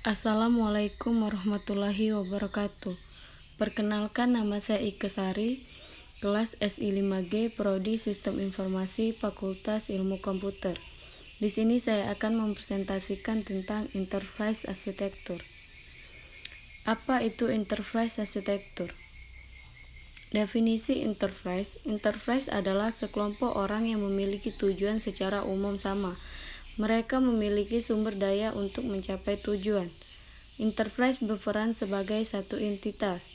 Assalamualaikum warahmatullahi wabarakatuh. Perkenalkan, nama saya Ike Sari, kelas SI 5G, Prodi Sistem Informasi, Fakultas Ilmu Komputer. Di sini saya akan mempresentasikan tentang Enterprise Architecture. Apa itu Enterprise Architecture? Definisi Enterprise adalah sekelompok orang yang memiliki tujuan secara umum sama. Mereka memiliki sumber daya untuk mencapai tujuan. Enterprise berperan sebagai satu entitas.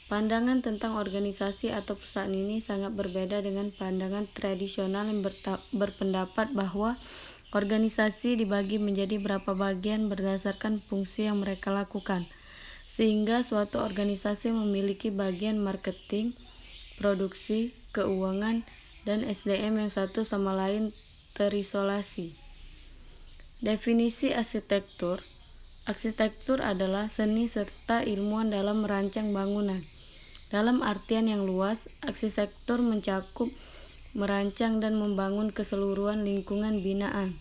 Pandangan tentang organisasi atau perusahaan ini sangat berbeda dengan pandangan tradisional yang berpendapat bahwa organisasi dibagi menjadi beberapa bagian berdasarkan fungsi yang mereka lakukan, sehingga suatu organisasi memiliki bagian marketing, produksi, keuangan, dan SDM yang satu sama lain terisolasi. Definisi arsitektur. Arsitektur adalah seni serta ilmuwan dalam merancang bangunan. Dalam artian yang luas, arsitektur mencakup merancang dan membangun keseluruhan lingkungan binaan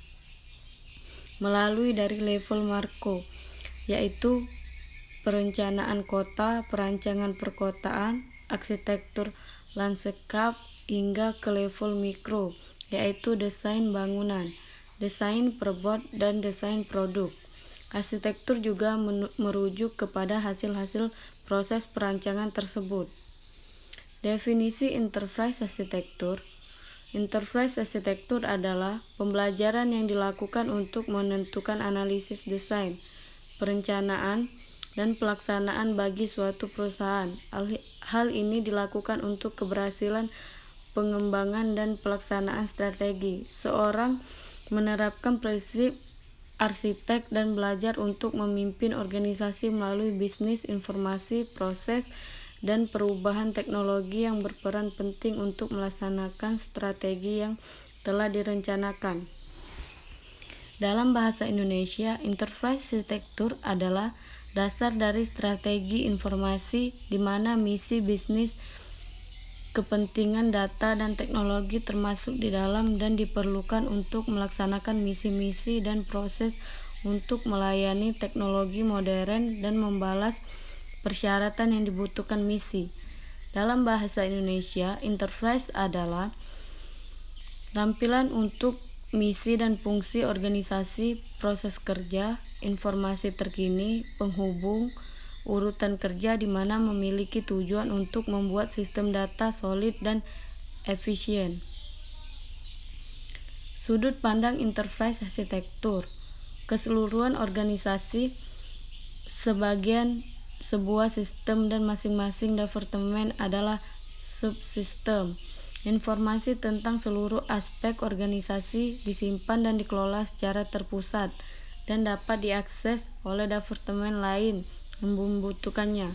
melalui dari level makro, yaitu perencanaan kota, perancangan perkotaan, arsitektur landscape, hingga ke level mikro, yaitu desain bangunan, desain perbot, dan desain produk. Arsitektur juga merujuk kepada hasil-hasil proses perancangan tersebut. Definisi Enterprise Architecture. Enterprise Architecture adalah pembelajaran yang dilakukan untuk menentukan analisis desain, perencanaan, dan pelaksanaan bagi suatu perusahaan. Hal ini dilakukan untuk keberhasilan pengembangan dan pelaksanaan strategi. Seorang menerapkan prinsip arsitek dan belajar untuk memimpin organisasi melalui bisnis informasi, proses, dan perubahan teknologi yang berperan penting untuk melaksanakan strategi yang telah direncanakan. Dalam bahasa Indonesia, Enterprise Architecture adalah dasar dari strategi informasi di mana misi bisnis, kepentingan data, dan teknologi termasuk di dalam dan diperlukan untuk melaksanakan misi-misi dan proses untuk melayani teknologi modern dan membalas persyaratan yang dibutuhkan misi. Dalam bahasa Indonesia, enterprise adalah tampilan untuk misi dan fungsi organisasi, proses kerja, informasi terkini, penghubung, urutan kerja di mana memiliki tujuan untuk membuat sistem data solid dan efisien. Sudut pandang Enterprise Architecture. Keseluruhan organisasi sebuah sistem dan masing-masing departemen adalah subsistem. Informasi tentang seluruh aspek organisasi disimpan dan dikelola secara terpusat dan dapat diakses oleh departemen lain yang membutuhkannya.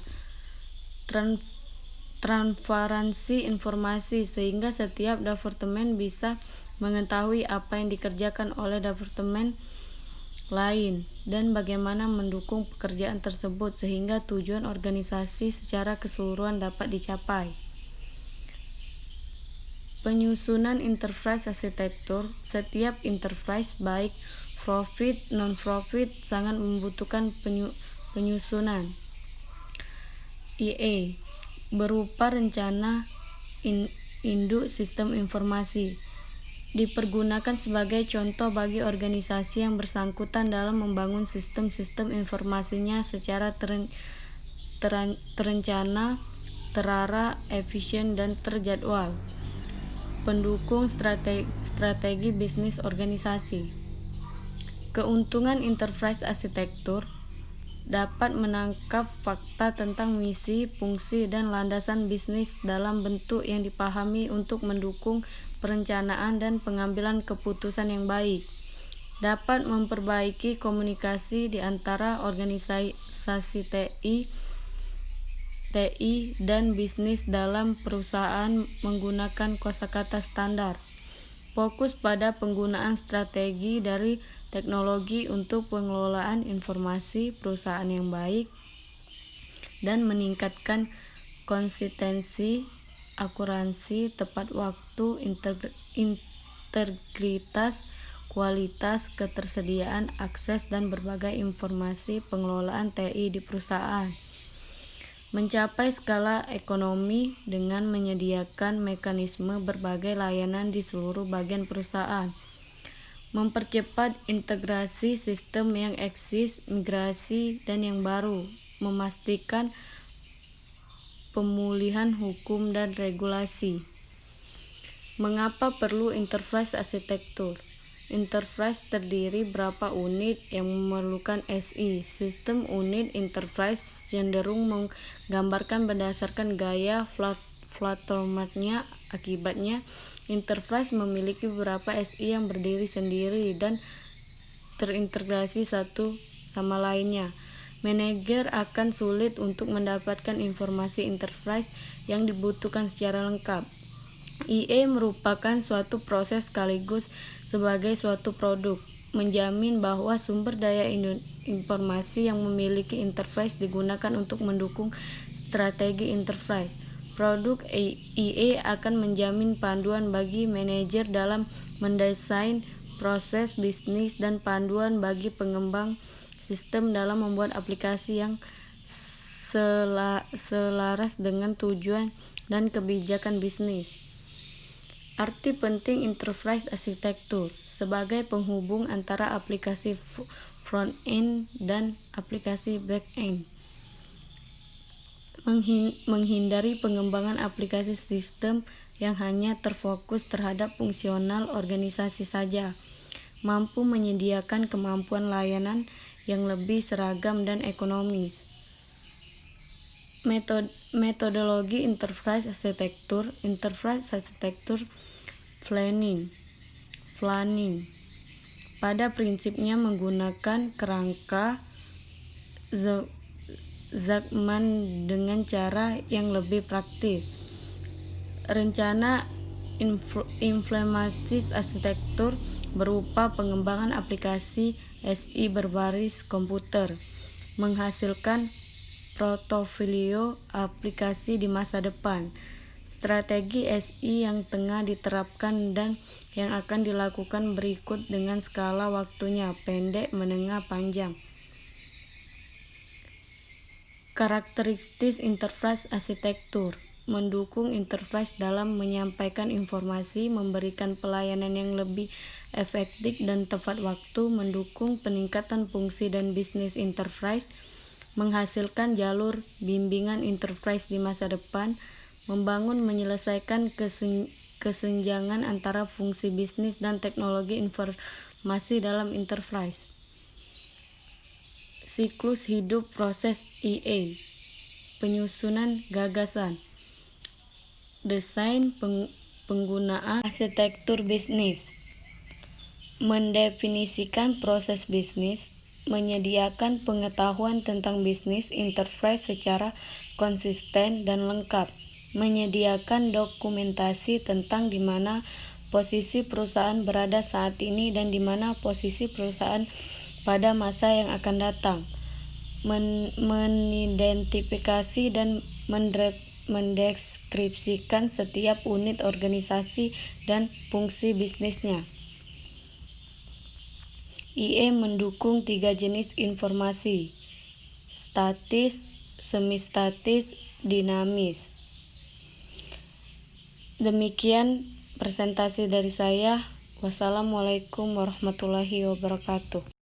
Transparansi informasi sehingga setiap departemen bisa mengetahui apa yang dikerjakan oleh departemen lain dan bagaimana mendukung pekerjaan tersebut sehingga tujuan organisasi secara keseluruhan dapat dicapai. Penyusunan Enterprise Architecture. Setiap enterprise baik profit non-profit sangat membutuhkan penyusunan IE berupa rencana induk sistem informasi. Dipergunakan sebagai contoh bagi organisasi yang bersangkutan dalam membangun sistem-sistem informasinya secara terencana, terarah, efisien, dan terjadwal. Pendukung strategi bisnis organisasi. Keuntungan Enterprise Architecture dapat menangkap fakta tentang misi, fungsi, dan landasan bisnis dalam bentuk yang dipahami untuk mendukung perencanaan dan pengambilan keputusan yang baik. Dapat memperbaiki komunikasi di antara organisasi TI dan bisnis dalam perusahaan menggunakan kosakata standar. Fokus pada penggunaan strategi dari teknologi untuk pengelolaan informasi perusahaan yang baik dan meningkatkan konsistensi, akurasi, tepat waktu, integritas, kualitas, ketersediaan, akses, dan berbagai informasi pengelolaan TI di perusahaan. Mencapai skala ekonomi dengan menyediakan mekanisme berbagai layanan di seluruh bagian perusahaan. Mempercepat integrasi sistem yang eksis, migrasi, dan yang baru. Memastikan pemulihan hukum dan regulasi. Mengapa perlu enterprise arsitektur? Enterprise terdiri berapa unit yang memerlukan SI. Sistem unit enterprise cenderung menggambarkan berdasarkan gaya platformnya. Akibatnya, enterprise memiliki beberapa SI yang berdiri sendiri dan terintegrasi satu sama lainnya. Manajer akan sulit untuk mendapatkan informasi enterprise yang dibutuhkan secara lengkap. IE merupakan suatu proses sekaligus sebagai suatu produk, menjamin bahwa sumber daya informasi yang memiliki interface digunakan untuk mendukung strategi enterprise. Produk IE akan menjamin panduan bagi manajer dalam mendesain proses bisnis dan panduan bagi pengembang sistem dalam membuat aplikasi yang selaras dengan tujuan dan kebijakan bisnis. Arti penting enterprise arsitektur sebagai penghubung antara aplikasi front-end dan aplikasi back-end. Menghindari pengembangan aplikasi sistem yang hanya terfokus terhadap fungsional organisasi saja. Mampu menyediakan kemampuan layanan yang lebih seragam dan ekonomis. Metodologi enterprise arsitektur planning. Pada prinsipnya menggunakan kerangka Zachman dengan cara yang lebih praktis. Rencana implementasi arsitektur berupa pengembangan aplikasi SI berbasis komputer, menghasilkan portofolio aplikasi di masa depan. Strategi SI yang tengah diterapkan dan yang akan dilakukan berikut dengan skala waktunya pendek, menengah, panjang. Karakteristik enterprise arsitektur: mendukung enterprise dalam menyampaikan informasi, memberikan pelayanan yang lebih efektif dan tepat waktu, mendukung peningkatan fungsi dan bisnis enterprise, menghasilkan jalur bimbingan enterprise di masa depan, membangun menyelesaikan kesenjangan antara fungsi bisnis dan teknologi informasi dalam enterprise. Siklus hidup proses IE. Penyusunan gagasan. Desain penggunaan arsitektur bisnis. Mendefinisikan proses bisnis, menyediakan pengetahuan tentang bisnis enterprise secara konsisten dan lengkap, menyediakan dokumentasi tentang di mana posisi perusahaan berada saat ini dan di mana posisi perusahaan pada masa yang akan datang, mengidentifikasi dan mendeskripsikan setiap unit organisasi dan fungsi bisnisnya. IE mendukung 3 jenis informasi: statis, semi-statis, dinamis. Demikian presentasi dari saya. Wassalamualaikum warahmatullahi wabarakatuh.